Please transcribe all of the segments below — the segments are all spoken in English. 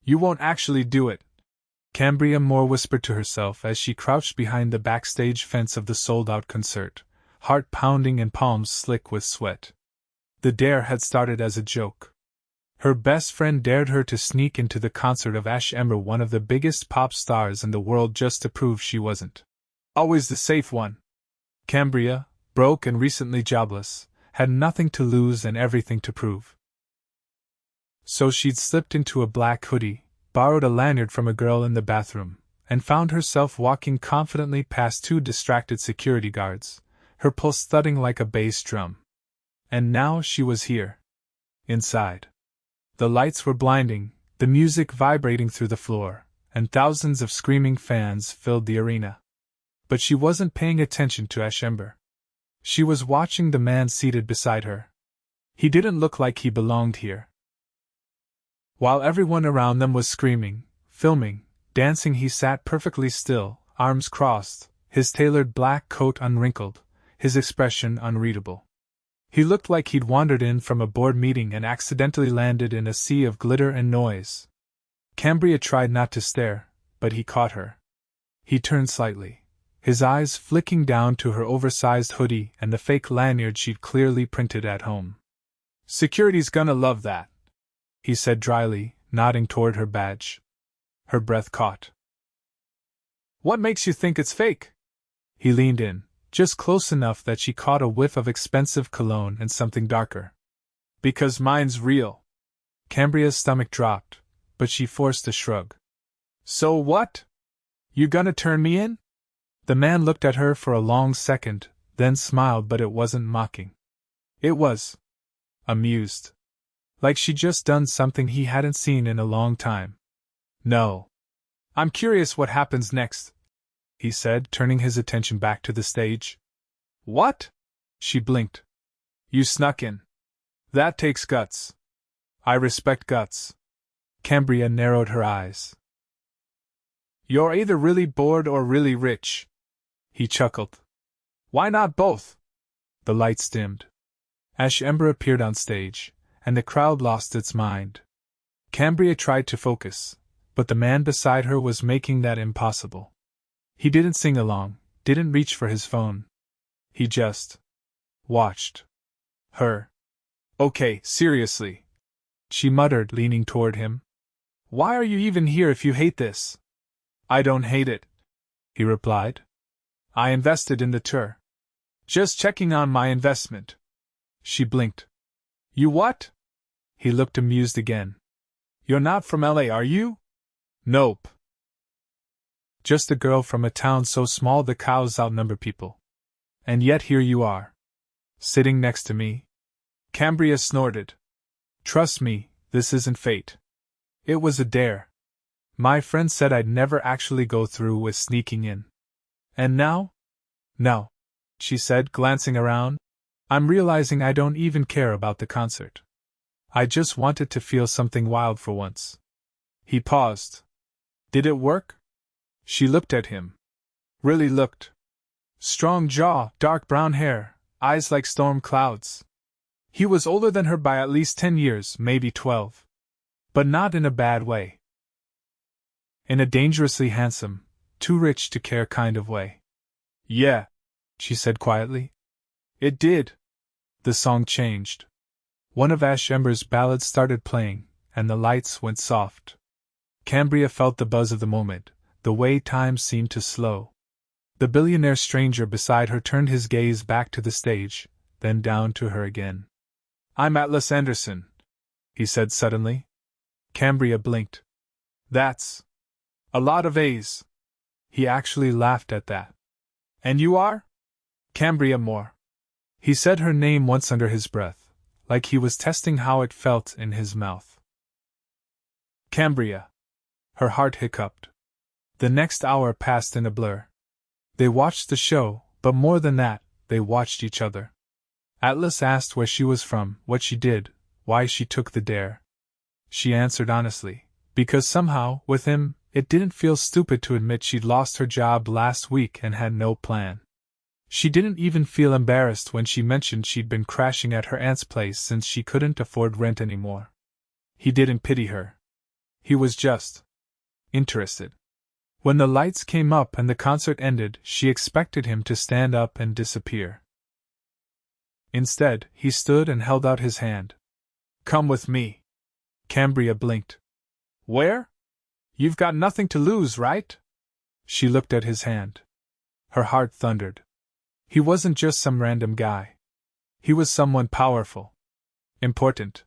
You won't actually do it, Cambria Moore whispered to herself as she crouched behind the backstage fence of the sold-out concert, heart pounding and palms slick with sweat. The dare had started as a joke. Her best friend dared her to sneak into the concert of Ash Ember, one of the biggest pop stars in the world, just to prove she wasn't always the safe one. Cambria, broke and recently jobless, had nothing to lose and everything to prove. So she'd slipped into a black hoodie, borrowed a lanyard from a girl in the bathroom, and found herself walking confidently past two distracted security guards, her pulse thudding like a bass drum. And now she was here. Inside. The lights were blinding, the music vibrating through the floor, and thousands of screaming fans filled the arena. But she wasn't paying attention to Ash Ember. She was watching the man seated beside her. He didn't look like he belonged here. While everyone around them was screaming, filming, dancing, he sat perfectly still, arms crossed, his tailored black coat unwrinkled, his expression unreadable. He looked like he'd wandered in from a board meeting and accidentally landed in a sea of glitter and noise. Cambria tried not to stare, but he caught her. He turned slightly, his eyes flicking down to her oversized hoodie and the fake lanyard she'd clearly printed at home. "Security's gonna love that," he said dryly, nodding toward her badge. Her breath caught. "What makes you think it's fake?" He leaned in, just close enough that she caught a whiff of expensive cologne and something darker. "Because mine's real." Cambria's stomach dropped, but she forced a shrug. "So what? You gonna turn me in?" The man looked at her for a long second, then smiled, but it wasn't mocking. It was amused. Like she'd just done something he hadn't seen in a long time. "No. I'm curious what happens next," he said, turning his attention back to the stage. "What?" She blinked. "You snuck in. That takes guts." "I respect guts." Cambria narrowed her eyes. "You're either really bored or really rich." He chuckled. "Why not both?" The lights dimmed. Ash Ember appeared on stage, and the crowd lost its mind. Cambria tried to focus, but the man beside her was making that impossible. He didn't sing along, didn't reach for his phone. He just watched her. "Okay, seriously," she muttered, leaning toward him. "Why are you even here if you hate this?" "I don't hate it," he replied. "I invested in the tour. Just checking on my investment." She blinked. "You what?" He looked amused again. "You're not from LA, are you?" "Nope. Just a girl from a town so small the cows outnumber people. And yet here you are. Sitting next to me." Cambria snorted. "Trust me, this isn't fate. It was a dare. My friend said I'd never actually go through with sneaking in. And now? No," she said, glancing around. "I'm realizing I don't even care about the concert. I just wanted to feel something wild for once." He paused. "Did it work?" She looked at him. Really looked. Strong jaw, dark brown hair, eyes like storm clouds. He was older than her by at least 10 years, maybe 12. But not in a bad way. In a dangerously handsome, too rich to care kind of way. "Yeah," she said quietly. "It did." The song changed. One of Ash Ember's ballads started playing, and the lights went soft. Cambria felt the buzz of the moment, the way time seemed to slow. The billionaire stranger beside her turned his gaze back to the stage, then down to her again. "I'm Atlas Anderson," he said suddenly. Cambria blinked. "That's a lot of A's." He actually laughed at that. "And you are?" "Cambria Moore." He said her name once under his breath, like he was testing how it felt in his mouth. Cambria. Her heart hiccuped. The next hour passed in a blur. They watched the show, but more than that, they watched each other. Atlas asked where she was from, what she did, why she took the dare. She answered honestly, because somehow, with him, it didn't feel stupid to admit she'd lost her job last week and had no plan. She didn't even feel embarrassed when she mentioned she'd been crashing at her aunt's place since she couldn't afford rent anymore. He didn't pity her. He was just interested. When the lights came up and the concert ended, she expected him to stand up and disappear. Instead, he stood and held out his hand. Come with me. Cambria blinked. Where? You've got nothing to lose, right? She looked at his hand. Her heart thundered. He wasn't just some random guy. He was someone powerful, important,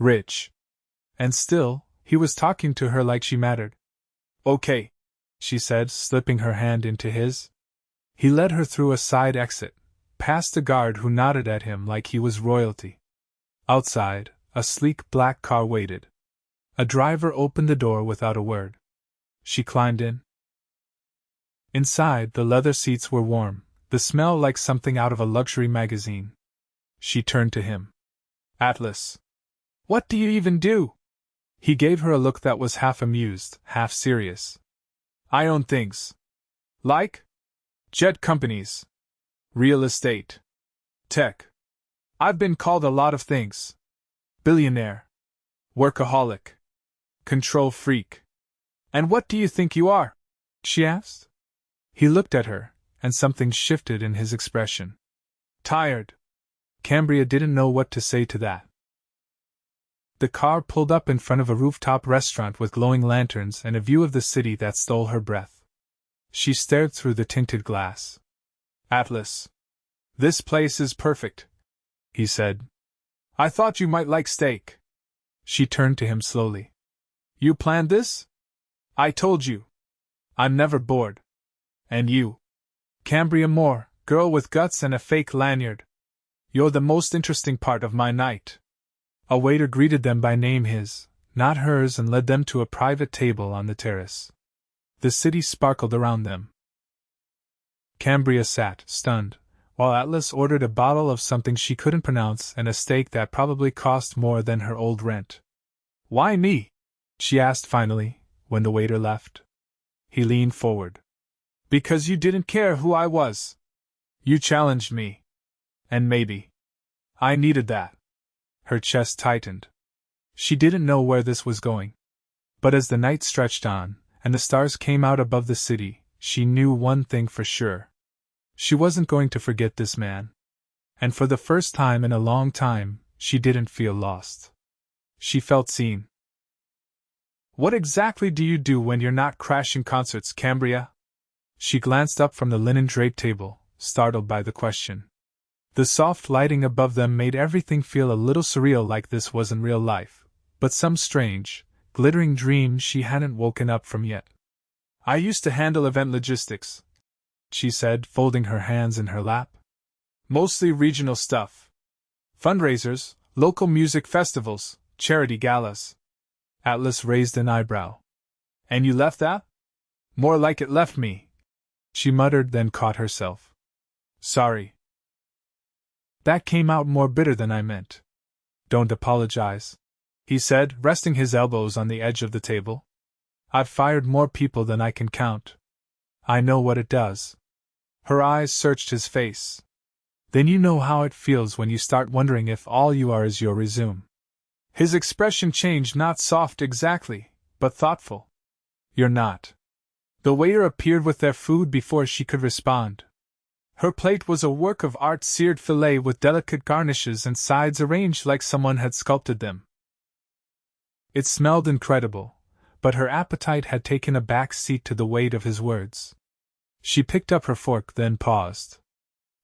rich. And still, he was talking to her like she mattered. Okay, she said, slipping her hand into his. He led her through a side exit, past a guard who nodded at him like he was royalty. Outside, a sleek black car waited. A driver opened the door without a word. She climbed in. Inside, the leather seats were warm, the smell like something out of a luxury magazine. She turned to him. Atlas. What do you even do? He gave her a look that was half amused, half serious. I own things. Like? Jet companies. Real estate. Tech. I've been called a lot of things. Billionaire. Workaholic. Control freak. And what do you think you are? She asked. He looked at her, and something shifted in his expression. Tired. Cambria didn't know what to say to that. The car pulled up in front of a rooftop restaurant with glowing lanterns and a view of the city that stole her breath. She stared through the tinted glass. Atlas. This place is perfect, he said. I thought you might like steak. She turned to him slowly. You planned this? I told you. I'm never bored. And you? Cambria Moore, girl with guts and a fake lanyard. You're the most interesting part of my night. A waiter greeted them by name, his, not hers, and led them to a private table on the terrace. The city sparkled around them. Cambria sat, stunned, while Atlas ordered a bottle of something she couldn't pronounce and a steak that probably cost more than her old rent. Why me? She asked finally, when the waiter left. He leaned forward. Because you didn't care who I was. You challenged me. And maybe I needed that. Her chest tightened. She didn't know where this was going. But as the night stretched on, and the stars came out above the city, she knew one thing for sure. She wasn't going to forget this man. And for the first time in a long time, she didn't feel lost. She felt seen. What exactly do you do when you're not crashing concerts, Cambria? She glanced up from the linen-draped table, startled by the question. The soft lighting above them made everything feel a little surreal, like this wasn't real life, but some strange, glittering dream she hadn't woken up from yet. I used to handle event logistics, she said, folding her hands in her lap. Mostly regional stuff. Fundraisers, local music festivals, charity galas. Atlas raised an eyebrow. And you left that? More like it left me. She muttered, then caught herself. Sorry. That came out more bitter than I meant. Don't apologize, he said, resting his elbows on the edge of the table. I've fired more people than I can count. I know what it does. Her eyes searched his face. Then you know how it feels when you start wondering if all you are is your resume. His expression changed, not soft exactly, but thoughtful. You're not. The waiter appeared with their food before she could respond. Her plate was a work of art, seared fillet with delicate garnishes and sides arranged like someone had sculpted them. It smelled incredible, but her appetite had taken a back seat to the weight of his words. She picked up her fork, then paused.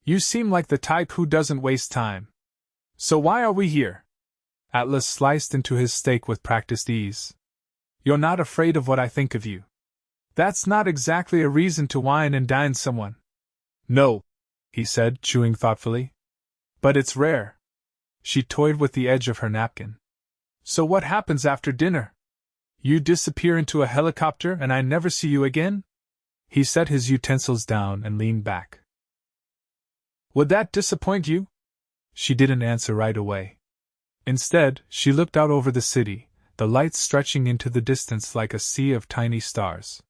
You seem like the type who doesn't waste time. So why are we here? Atlas sliced into his steak with practiced ease. You're not afraid of what I think of you. That's not exactly a reason to wine and dine someone. No, he said, chewing thoughtfully. But it's rare. She toyed with the edge of her napkin. So what happens after dinner? You disappear into a helicopter and I never see you again? He set his utensils down and leaned back. Would that disappoint you? She didn't answer right away. Instead, she looked out over the city, the lights stretching into the distance like a sea of tiny stars.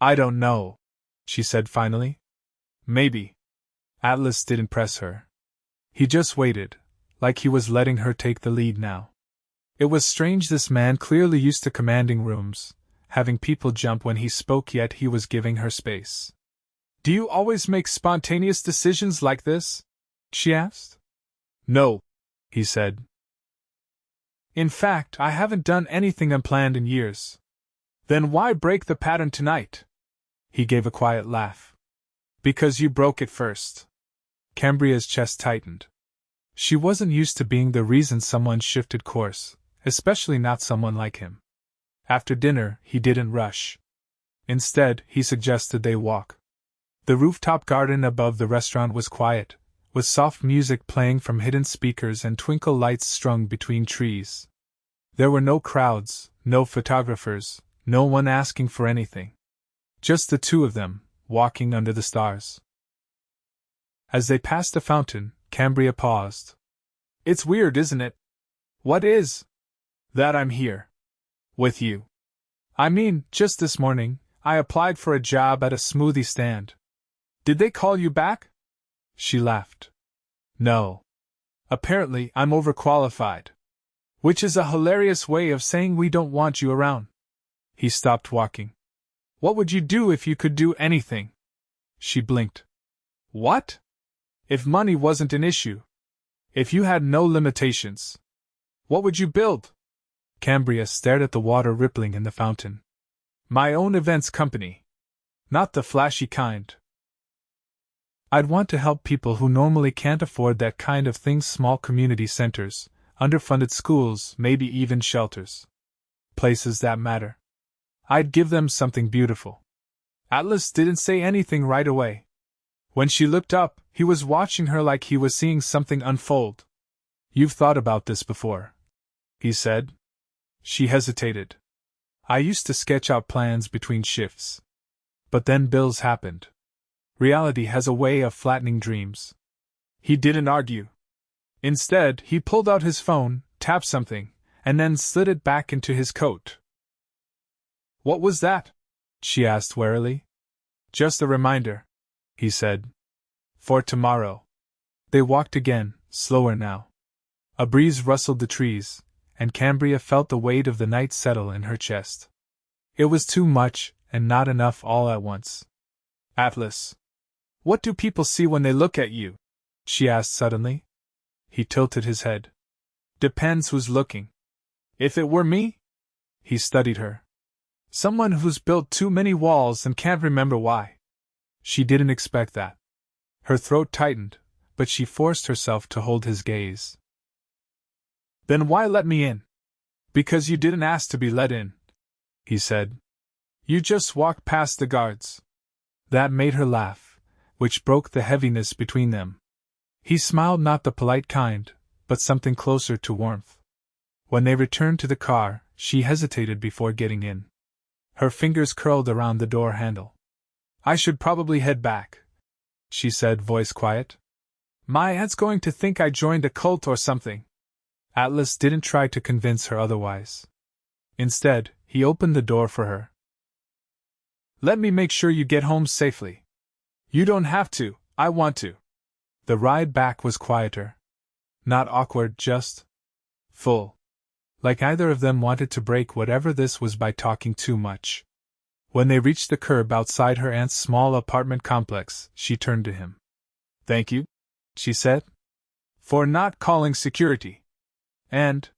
I don't know, she said finally. Maybe. Atlas didn't press her. He just waited, like he was letting her take the lead now. It was strange, this man clearly used to commanding rooms, having people jump when he spoke, yet he was giving her space. "Do you always make spontaneous decisions like this?" she asked. "No," he said. "In fact, I haven't done anything unplanned in years." "Then why break the pattern tonight?" He gave a quiet laugh. "Because you broke it first." Cambria's chest tightened. She wasn't used to being the reason someone shifted course, especially not someone like him. After dinner, he didn't rush. Instead, he suggested they walk. The rooftop garden above the restaurant was quiet, with soft music playing from hidden speakers and twinkle lights strung between trees. There were no crowds, no photographers, no one asking for anything. Just the two of them, walking under the stars. As they passed a fountain, Cambria paused. "It's weird, isn't it?" "What is?" "That I'm here. With you. I mean, just this morning, I applied for a job at a smoothie stand." "Did they call you back?" She laughed. "No. Apparently, I'm overqualified. Which is a hilarious way of saying we don't want you around." He stopped walking. "What would you do if you could do anything?" She blinked. "What? If money wasn't an issue? If you had no limitations? What would you build?" Cambria stared at the water rippling in the fountain. "My own events company. Not the flashy kind. I'd want to help people who normally can't afford that kind of thing, small community centers, underfunded schools, maybe even shelters. Places that matter. I'd give them something beautiful." Atlas didn't say anything right away. When she looked up, he was watching her like he was seeing something unfold. "You've thought about this before," he said. She hesitated. "I used to sketch out plans between shifts. But then bills happened. Reality has a way of flattening dreams." He didn't argue. Instead, he pulled out his phone, tapped something, and then slid it back into his coat. "What was that?" she asked warily. "Just a reminder," he said. "For tomorrow." They walked again, slower now. A breeze rustled the trees, and Cambria felt the weight of the night settle in her chest. It was too much, and not enough all at once. "Atlas, what do people see when they look at you?" she asked suddenly. He tilted his head. "Depends who's looking. If it were me?" He studied her. "Someone who's built too many walls and can't remember why." She didn't expect that. Her throat tightened, but she forced herself to hold his gaze. "Then why let me in?" "Because you didn't ask to be let in," he said. "You just walked past the guards." That made her laugh, which broke the heaviness between them. He smiled, not the polite kind, but something closer to warmth. When they returned to the car, she hesitated before getting in. Her fingers curled around the door handle. "I should probably head back," she said, voice quiet. "My aunt's going to think I joined a cult or something." Atlas didn't try to convince her otherwise. Instead, he opened the door for her. "Let me make sure you get home safely." "You don't have to, I want to." The ride back was quieter. Not awkward, just full. Like either of them wanted to break whatever this was by talking too much. When they reached the curb outside her aunt's small apartment complex, she turned to him. "Thank you," she said. "For not calling security. And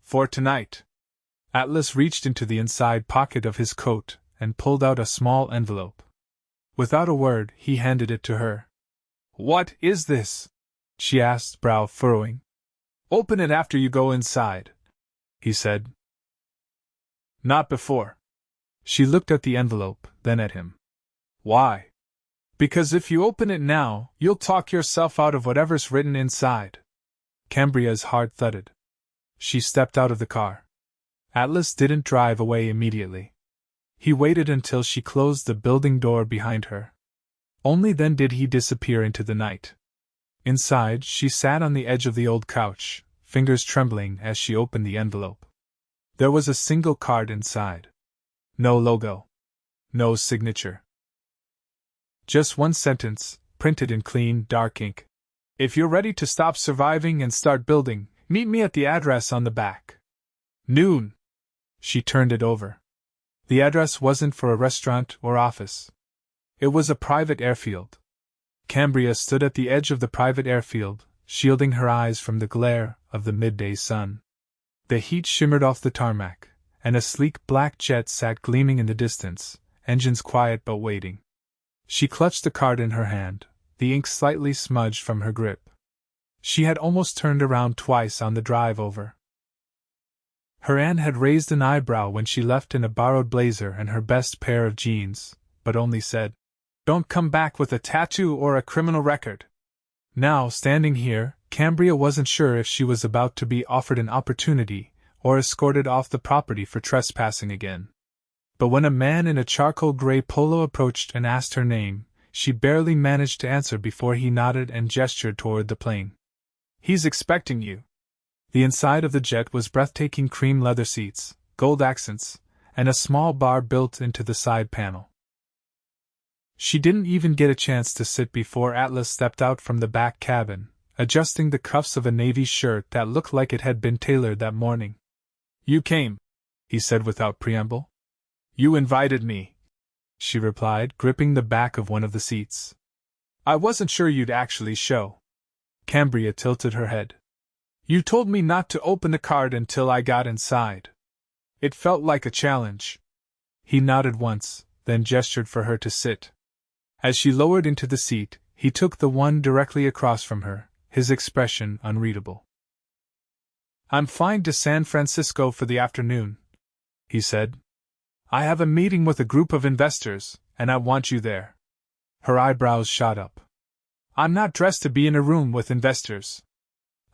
for tonight." Atlas reached into the inside pocket of his coat and pulled out a small envelope. Without a word, he handed it to her. "What is this?" she asked, brow furrowing. "Open it after you go inside," he said. "Not before." She looked at the envelope, then at him. "Why?" "Because if you open it now, you'll talk yourself out of whatever's written inside." Cambria's heart thudded. She stepped out of the car. Atlas didn't drive away immediately. He waited until she closed the building door behind her. Only then did he disappear into the night. Inside, she sat on the edge of the old couch, fingers trembling as she opened the envelope. There was a single card inside. No logo. No signature. Just one sentence, printed in clean, dark ink. "If you're ready to stop surviving and start building, meet me at the address on the back." Noon. She turned it over. The address wasn't for a restaurant or office. It was a private airfield. Cambria stood at the edge of the private airfield, shielding her eyes from the glare of the midday sun. The heat shimmered off the tarmac, and a sleek black jet sat gleaming in the distance, engines quiet but waiting. She clutched the card in her hand, the ink slightly smudged from her grip. She had almost turned around twice on the drive over. Her aunt had raised an eyebrow when she left in a borrowed blazer and her best pair of jeans, but only said, "Don't come back with a tattoo or a criminal record." Now, standing here, Cambria wasn't sure if she was about to be offered an opportunity or escorted off the property for trespassing again. But when a man in a charcoal gray polo approached and asked her name, she barely managed to answer before he nodded and gestured toward the plane. "He's expecting you." The inside of the jet was breathtaking cream leather seats, gold accents, and a small bar built into the side panel. She didn't even get a chance to sit before Atlas stepped out from the back cabin, adjusting the cuffs of a navy shirt that looked like it had been tailored that morning. "You came," he said without preamble. "You invited me," she replied, gripping the back of one of the seats. "I wasn't sure you'd actually show." Cambria tilted her head. "You told me not to open the card until I got inside. It felt like a challenge." He nodded once, then gestured for her to sit. As she lowered into the seat, he took the one directly across from her, his expression unreadable. "I'm flying to San Francisco for the afternoon," he said. "I have a meeting with a group of investors, and I want you there." Her eyebrows shot up. "I'm not dressed to be in a room with investors.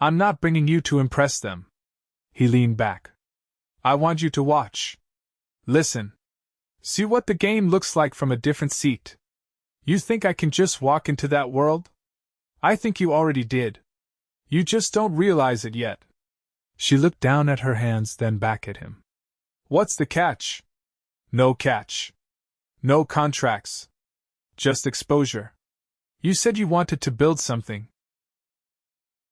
I'm not bringing you to impress them." He leaned back. "I want you to watch. Listen. See what the game looks like from a different seat. You think I can just walk into that world? I think you already did. You just don't realize it yet." She looked down at her hands, then back at him. "What's the catch?" "No catch. No contracts. Just exposure. You said you wanted to build something.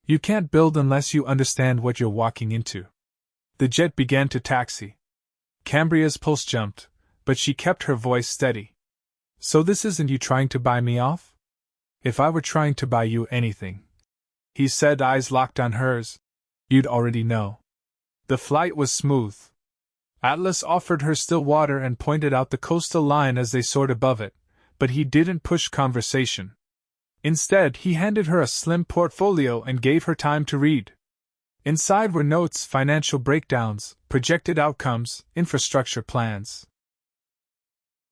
You can't build unless you understand what you're walking into." The jet began to taxi. Cambria's pulse jumped, but she kept her voice steady. "So this isn't you trying to buy me off? If I were trying to buy you anything," he said, eyes locked on hers, "you'd already know." The flight was smooth. Atlas offered her still water and pointed out the coastal line as they soared above it, but he didn't push conversation. Instead, he handed her a slim portfolio and gave her time to read. Inside were notes, financial breakdowns, projected outcomes, infrastructure plans.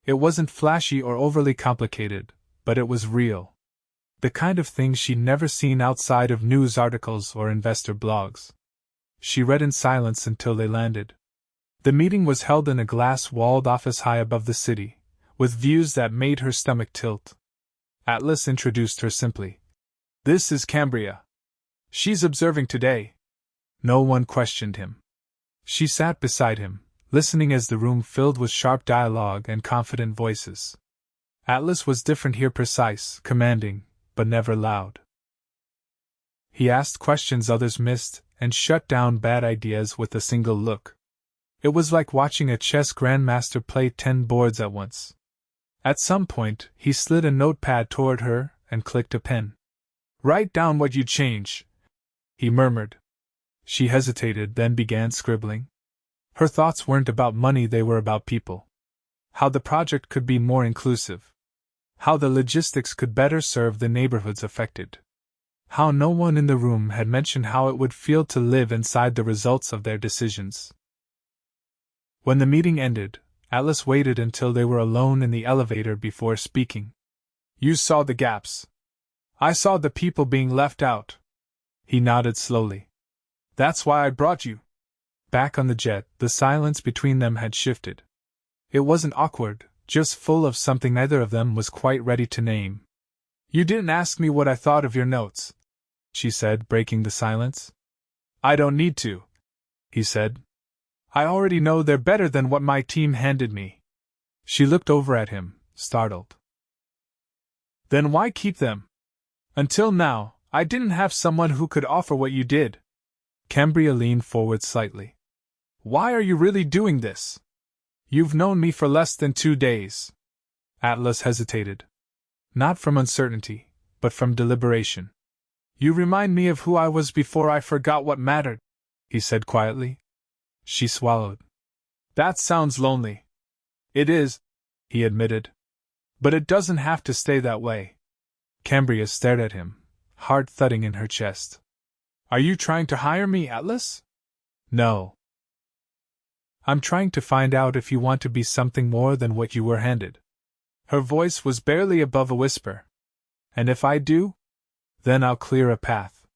It wasn't flashy or overly complicated, but it was real. The kind of thing she'd never seen outside of news articles or investor blogs. She read in silence until they landed. The meeting was held in a glass-walled office high above the city, with views that made her stomach tilt. Atlas introduced her simply. "This is Cambria. She's observing today." No one questioned him. She sat beside him, listening as the room filled with sharp dialogue and confident voices. Atlas was different here, precise, commanding, but never loud. He asked questions others missed, and shut down bad ideas with a single look. It was like watching a chess grandmaster play 10 boards at once. At some point, he slid a notepad toward her and clicked a pen. "Write down what you'd change," he murmured. She hesitated, then began scribbling. Her thoughts weren't about money, they were about people. How the project could be more inclusive. How the logistics could better serve the neighborhoods affected. How no one in the room had mentioned how it would feel to live inside the results of their decisions. When the meeting ended, Atlas waited until they were alone in the elevator before speaking. "You saw the gaps. I saw the people being left out." He nodded slowly. "That's why I brought you." Back on the jet, the silence between them had shifted. It wasn't awkward, just full of something neither of them was quite ready to name. "You didn't ask me what I thought of your notes," she said, breaking the silence. "I don't need to," he said. "I already know they're better than what my team handed me." She looked over at him, startled. "Then why keep them? Until now, I didn't have someone who could offer what you did." Cambria leaned forward slightly. Why are you really doing this? You've known me for less than 2 days. Atlas hesitated. Not from uncertainty, but from deliberation. You remind me of who I was before I forgot what mattered, he said quietly. She swallowed. That sounds lonely. It is, he admitted. But it doesn't have to stay that way. Cambria stared at him, heart thudding in her chest. Are you trying to hire me, Atlas? No. I'm trying to find out if you want to be something more than what you were handed. Her voice was barely above a whisper. And if I do? Then I'll clear a path.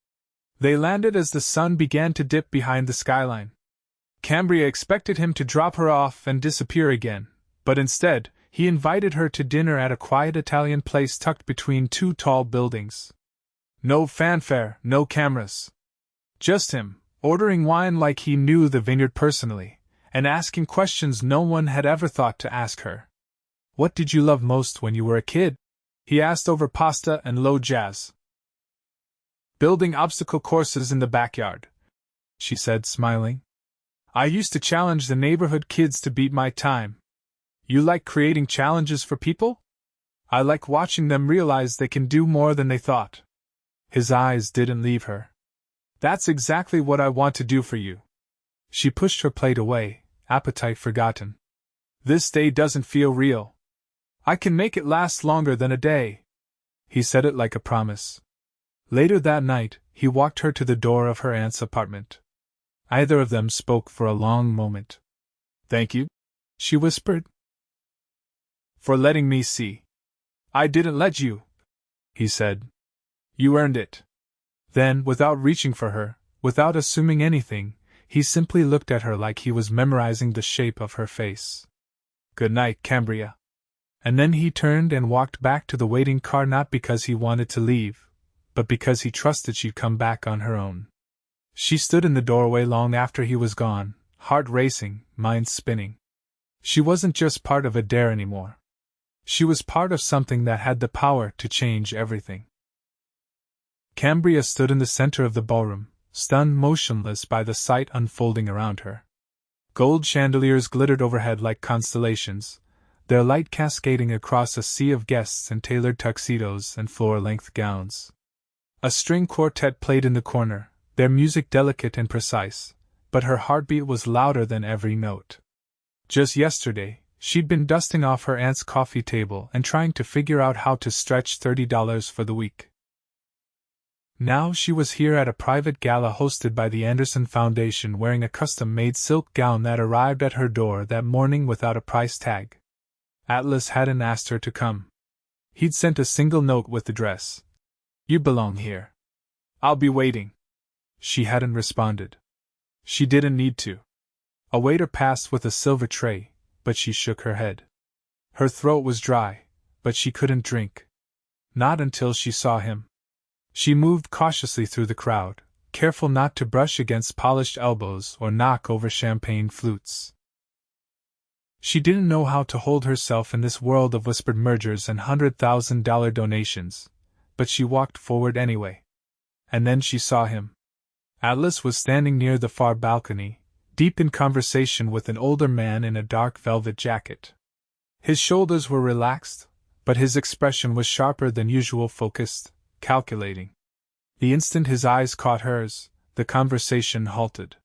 They landed as the sun began to dip behind the skyline. Cambria expected him to drop her off and disappear again, but instead, he invited her to dinner at a quiet Italian place tucked between 2 tall buildings. No fanfare, no cameras. Just him, ordering wine like he knew the vineyard personally, and asking questions no one had ever thought to ask her. What did you love most when you were a kid? He asked over pasta and low jazz. Building obstacle courses in the backyard, she said, smiling. I used to challenge the neighborhood kids to beat my time. You like creating challenges for people? I like watching them realize they can do more than they thought. His eyes didn't leave her. That's exactly what I want to do for you. She pushed her plate away, appetite forgotten. This day doesn't feel real. I can make it last longer than a day. He said it like a promise. Later that night, he walked her to the door of her aunt's apartment. Either of them spoke for a long moment. Thank you, she whispered. For letting me see. I didn't let you, he said. You earned it. Then, without reaching for her, without assuming anything, he simply looked at her like he was memorizing the shape of her face. Good night, Cambria. And then he turned and walked back to the waiting car, not because he wanted to leave, but because he trusted she'd come back on her own. She stood in the doorway long after he was gone, heart racing, mind spinning. She wasn't just part of a dare anymore. She was part of something that had the power to change everything. Cambria stood in the center of the ballroom, stunned motionless by the sight unfolding around her. Gold chandeliers glittered overhead like constellations, their light cascading across a sea of guests in tailored tuxedos and floor-length gowns. A string quartet played in the corner, their music delicate and precise, but her heartbeat was louder than every note. Just yesterday, she'd been dusting off her aunt's coffee table and trying to figure out how to stretch $30 for the week. Now she was here at a private gala hosted by the Anderson Foundation, wearing a custom-made silk gown that arrived at her door that morning without a price tag. Atlas hadn't asked her to come. He'd sent a single note with the dress. You belong here. I'll be waiting. She hadn't responded. She didn't need to. A waiter passed with a silver tray, but she shook her head. Her throat was dry, but she couldn't drink. Not until she saw him. She moved cautiously through the crowd, careful not to brush against polished elbows or knock over champagne flutes. She didn't know how to hold herself in this world of whispered mergers and $100,000 donations, but she walked forward anyway. And then she saw him. Atlas was standing near the far balcony, deep in conversation with an older man in a dark velvet jacket. His shoulders were relaxed, but his expression was sharper than usual, focused, calculating. The instant his eyes caught hers, the conversation halted.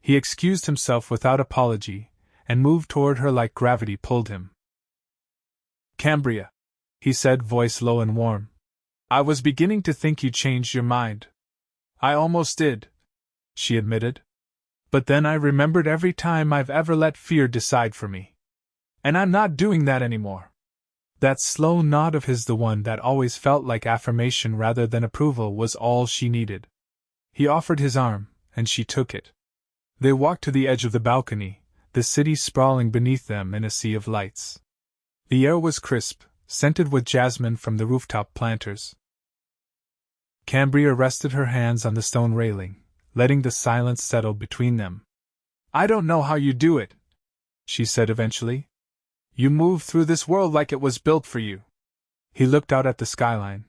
He excused himself without apology, and moved toward her like gravity pulled him. Cambria, he said, voice low and warm. I was beginning to think you changed your mind. I almost did, she admitted. But then I remembered every time I've ever let fear decide for me. And I'm not doing that anymore. That slow nod of his, the one that always felt like affirmation rather than approval, was all she needed. He offered his arm, and she took it. They walked to the edge of the balcony, the city sprawling beneath them in a sea of lights. The air was crisp, scented with jasmine from the rooftop planters. Cambria rested her hands on the stone railing, letting the silence settle between them. I don't know how you do it, she said eventually. You move through this world like it was built for you. He looked out at the skyline.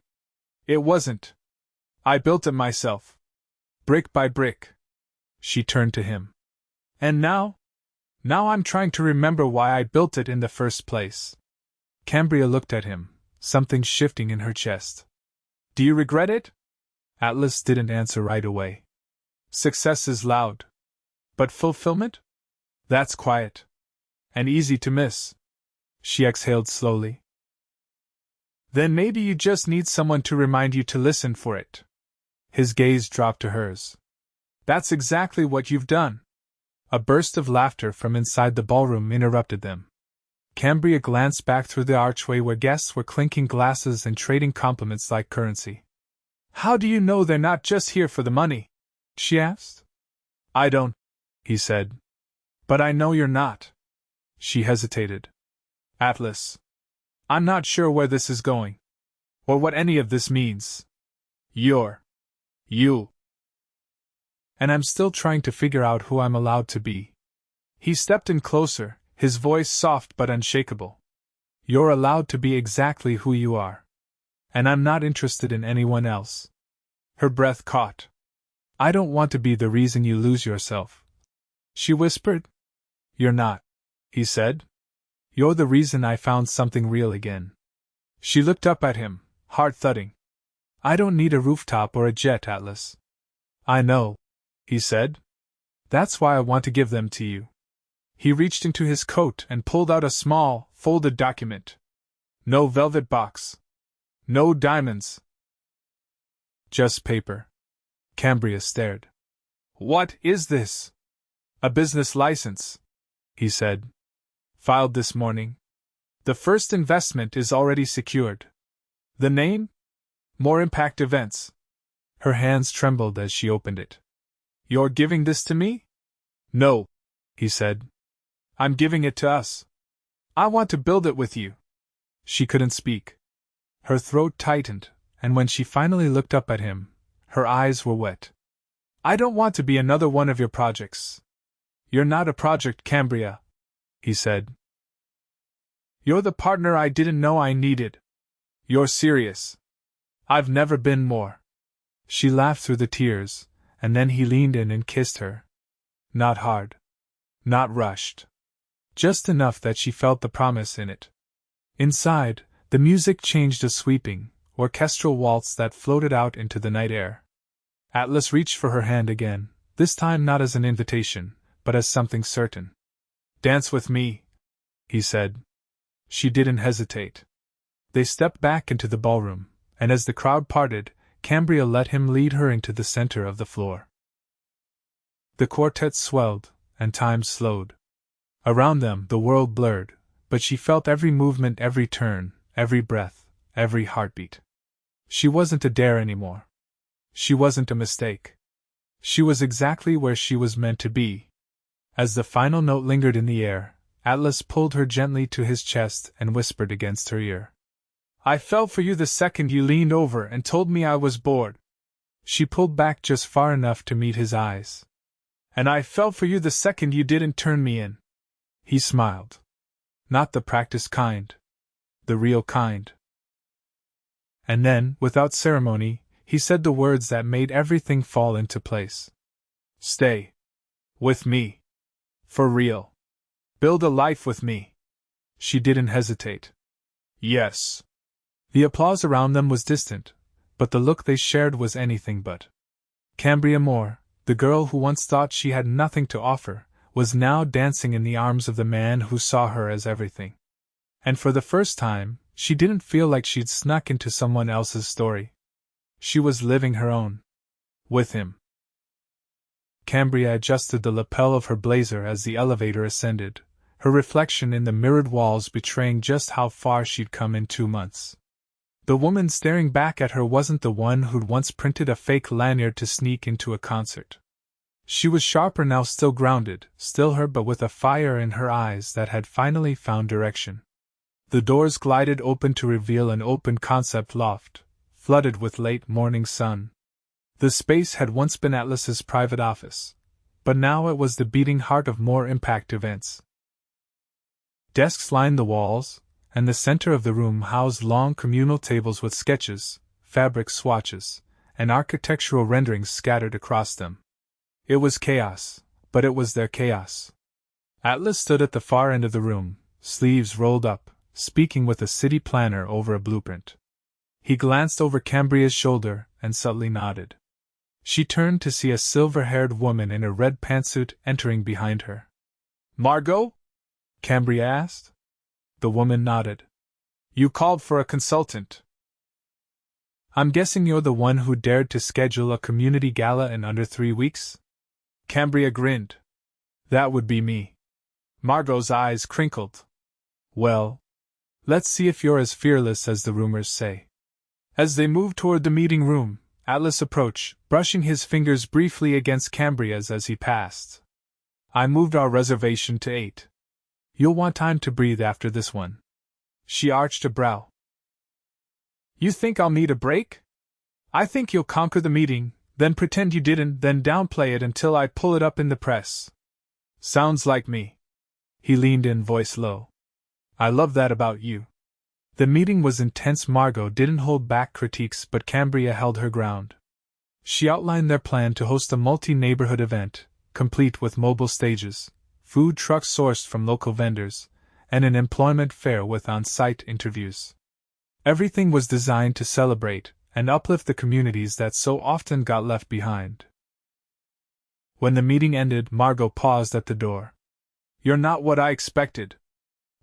It wasn't. I built it myself. Brick by brick. She turned to him. And now? Now I'm trying to remember why I built it in the first place. Cambria looked at him, something shifting in her chest. Do you regret it? Atlas didn't answer right away. Success is loud. But fulfillment? That's quiet. And easy to miss. She exhaled slowly. Then maybe you just need someone to remind you to listen for it. His gaze dropped to hers. That's exactly what you've done. A burst of laughter from inside the ballroom interrupted them. Cambria glanced back through the archway where guests were clinking glasses and trading compliments like currency. How do you know they're not just here for the money? She asked. I don't, he said. But I know you're not. She hesitated. Atlas. I'm not sure where this is going. Or what any of this means. You. And I'm still trying to figure out who I'm allowed to be. He stepped in closer, his voice soft but unshakable. You're allowed to be exactly who you are. And I'm not interested in anyone else. Her breath caught. I don't want to be the reason you lose yourself. She whispered. You're not, he said. You're the reason I found something real again. She looked up at him, heart thudding. I don't need a rooftop or a jet, Atlas. I know, he said. That's why I want to give them to you. He reached into his coat and pulled out a small, folded document. No velvet box. No diamonds. Just paper. Cambria stared. What is this? A business license, he said. Filed this morning. The first investment is already secured. The name? More Impact Events. Her hands trembled as she opened it. You're giving this to me? No, he said. I'm giving it to us. I want to build it with you. She couldn't speak. Her throat tightened, and when she finally looked up at him, her eyes were wet. I don't want to be another one of your projects. You're not a project, Cambria, he said. You're the partner I didn't know I needed. You're serious. I've never been more. She laughed through the tears, and then he leaned in and kissed her. Not hard. Not rushed. Just enough that she felt the promise in it. Inside, the music changed a sweeping, orchestral waltz that floated out into the night air. Atlas reached for her hand again, this time not as an invitation, but as something certain. Dance with me, he said. She didn't hesitate. They stepped back into the ballroom, and as the crowd parted, Cambria let him lead her into the center of the floor. The quartet swelled, and time slowed. Around them the world blurred, but she felt every movement, every turn, every breath, every heartbeat. She wasn't a dare anymore. She wasn't a mistake. She was exactly where she was meant to be. As the final note lingered in the air, Atlas pulled her gently to his chest and whispered against her ear. I fell for you the second you leaned over and told me I was bored. She pulled back just far enough to meet his eyes. And I fell for you the second you didn't turn me in. He smiled. Not the practiced kind. The real kind. And then, without ceremony, he said the words that made everything fall into place. Stay. With me. For real. Build a life with me. She didn't hesitate. Yes. The applause around them was distant, but the look they shared was anything but. Cambria Moore, the girl who once thought she had nothing to offer, was now dancing in the arms of the man who saw her as everything. And for the first time, she didn't feel like she'd snuck into someone else's story. She was living her own. With him. Cambria adjusted the lapel of her blazer as the elevator ascended, her reflection in the mirrored walls betraying just how far she'd come in 2 months. The woman staring back at her wasn't the one who'd once printed a fake lanyard to sneak into a concert. She was sharper now, still grounded, still her, but with a fire in her eyes that had finally found direction. The doors glided open to reveal an open concept loft, flooded with late morning sun. The space had once been Atlas's private office, but now it was the beating heart of More Impact Events. Desks lined the walls, and the center of the room housed long communal tables with sketches, fabric swatches, and architectural renderings scattered across them. It was chaos, but it was their chaos. Atlas stood at the far end of the room, sleeves rolled up, speaking with a city planner over a blueprint. He glanced over Cambria's shoulder and subtly nodded. She turned to see a silver-haired woman in a red pantsuit entering behind her. "Margot?" Cambria asked. The woman nodded. "You called for a consultant. I'm guessing you're the one who dared to schedule a community gala in under 3 weeks?" Cambria grinned. "That would be me." Margot's eyes crinkled. "Well, let's see if you're as fearless as the rumors say." As they moved toward the meeting room, Atlas approached, brushing his fingers briefly against Cambria's as he passed. "I moved our reservation to 8. You'll want time to breathe after this one." She arched a brow. "You think I'll need a break? I think you'll conquer the meeting, then pretend you didn't, then downplay it until I pull it up in the press." "Sounds like me." He leaned in, voice low. "I love that about you." The meeting was intense. Margot didn't hold back critiques, but Cambria held her ground. She outlined their plan to host a multi-neighborhood event, complete with mobile stages, food trucks sourced from local vendors, and an employment fair with on-site interviews. Everything was designed to celebrate and uplift the communities that so often got left behind. When the meeting ended, Margot paused at the door. "You're not what I expected."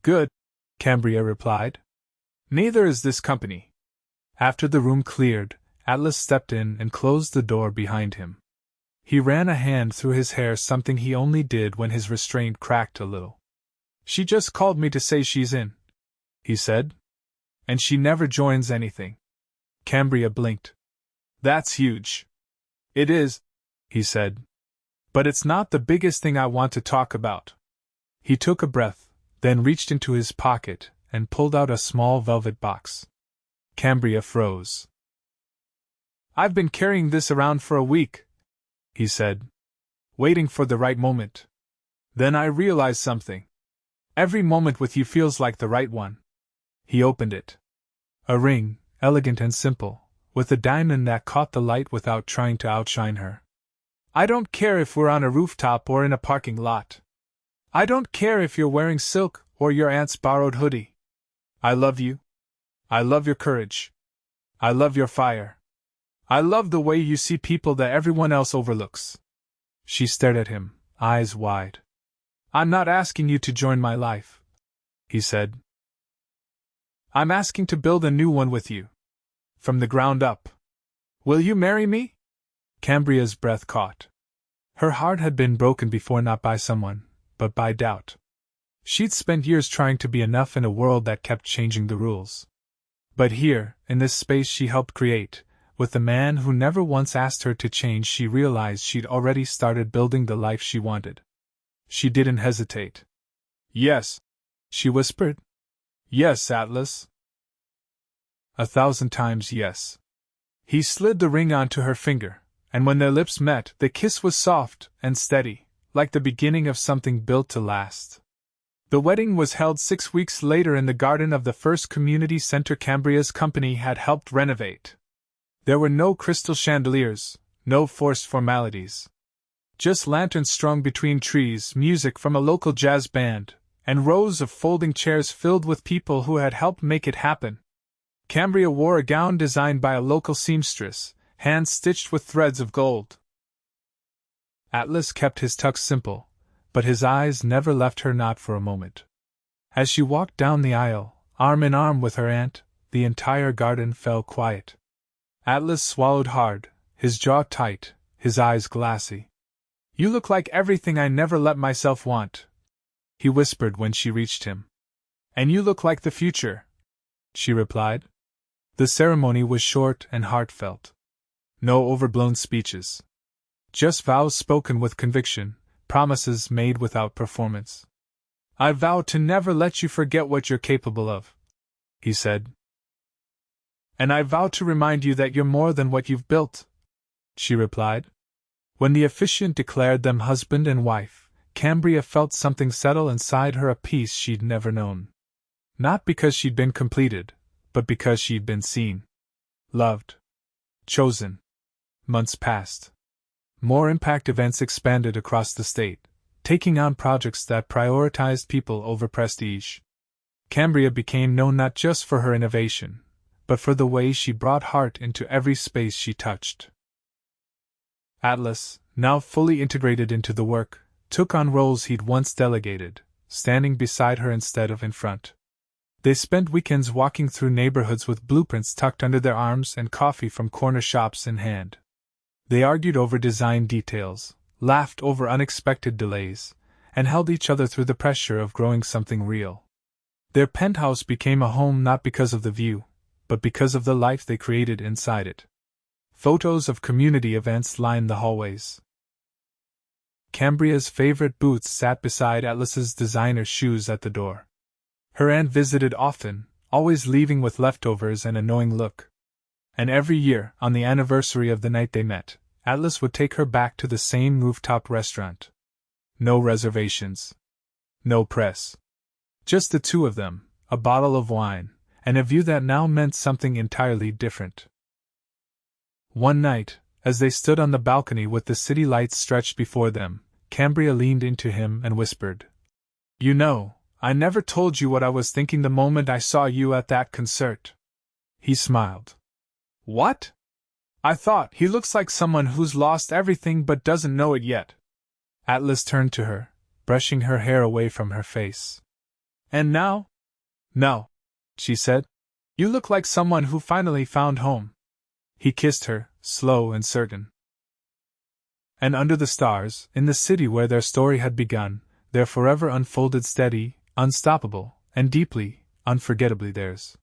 "Good," Cambria replied. "Neither is this company." After the room cleared, Atlas stepped in and closed the door behind him. He ran a hand through his hair, something he only did when his restraint cracked a little. "She just called me to say she's in," he said. "And she never joins anything." Cambria blinked. "That's huge." "It is," he said. "But it's not the biggest thing I want to talk about." He took a breath, then reached into his pocket and pulled out a small velvet box. Cambria froze. "I've been carrying this around for a week," he said, "waiting for the right moment. Then I realized something. Every moment with you feels like the right one." He opened it. A ring, elegant and simple, with a diamond that caught the light without trying to outshine her. "I don't care if we're on a rooftop or in a parking lot. I don't care if you're wearing silk or your aunt's borrowed hoodie. I love you. I love your courage. I love your fire. I love the way you see people that everyone else overlooks." She stared at him, eyes wide. "I'm not asking you to join my life," he said. "I'm asking to build a new one with you. From the ground up. Will you marry me?" Cambria's breath caught. Her heart had been broken before, not by someone, but by doubt. She'd spent years trying to be enough in a world that kept changing the rules. But here, in this space she helped create, with the man who never once asked her to change, she realized she'd already started building the life she wanted. She didn't hesitate. "Yes," she whispered. "Yes, Atlas. 1,000 times yes." He slid the ring onto her finger, and when their lips met, the kiss was soft and steady, like the beginning of something built to last. The wedding was held 6 weeks later in the garden of the first community center Cambria's company had helped renovate. There were no crystal chandeliers, no forced formalities. Just lanterns strung between trees, music from a local jazz band, and rows of folding chairs filled with people who had helped make it happen. Cambria wore a gown designed by a local seamstress, hand-stitched with threads of gold. Atlas kept his tux simple, but his eyes never left her, not for a moment. As she walked down the aisle, arm in arm with her aunt, the entire garden fell quiet. Atlas swallowed hard, his jaw tight, his eyes glassy. "You look like everything I never let myself want," he whispered when she reached him. "And you look like the future," she replied. The ceremony was short and heartfelt. No overblown speeches. Just vows spoken with conviction, promises made without performance. "I vow to never let you forget what you're capable of," he said. "And I vow to remind you that you're more than what you've built," she replied. When the officiant declared them husband and wife, Cambria felt something settle inside her, a peace she'd never known. Not because she'd been completed, but because she'd been seen. Loved. Chosen. Months passed. more impact events expanded across the state, taking on projects that prioritized people over prestige. Cambria became known not just for her innovation, but for the way she brought heart into every space she touched. Atlas, now fully integrated into the work, took on roles he'd once delegated, standing beside her instead of in front. They spent weekends walking through neighborhoods with blueprints tucked under their arms and coffee from corner shops in hand. They argued over design details, laughed over unexpected delays, and held each other through the pressure of growing something real. Their penthouse became a home not because of the view, but because of the life they created inside it. Photos of community events lined the hallways. Cambria's favorite boots sat beside Atlas's designer shoes at the door. Her aunt visited often, always leaving with leftovers and a knowing look. And every year, on the anniversary of the night they met, Atlas would take her back to the same rooftop restaurant. No reservations. No press. Just the two of them, a bottle of wine, and a view that now meant something entirely different. One night, as they stood on the balcony with the city lights stretched before them, Cambria leaned into him and whispered, "You know, I never told you what I was thinking the moment I saw you at that concert." He smiled. "What?" "I thought he looks like someone who's lost everything but doesn't know it yet." Atlas turned to her, brushing her hair away from her face. "And now?" "No," she said. "You look like someone who finally found home." He kissed her, slow and certain. And under the stars, in the city where their story had begun, their forever unfolded steady, unstoppable, and deeply, unforgettably theirs.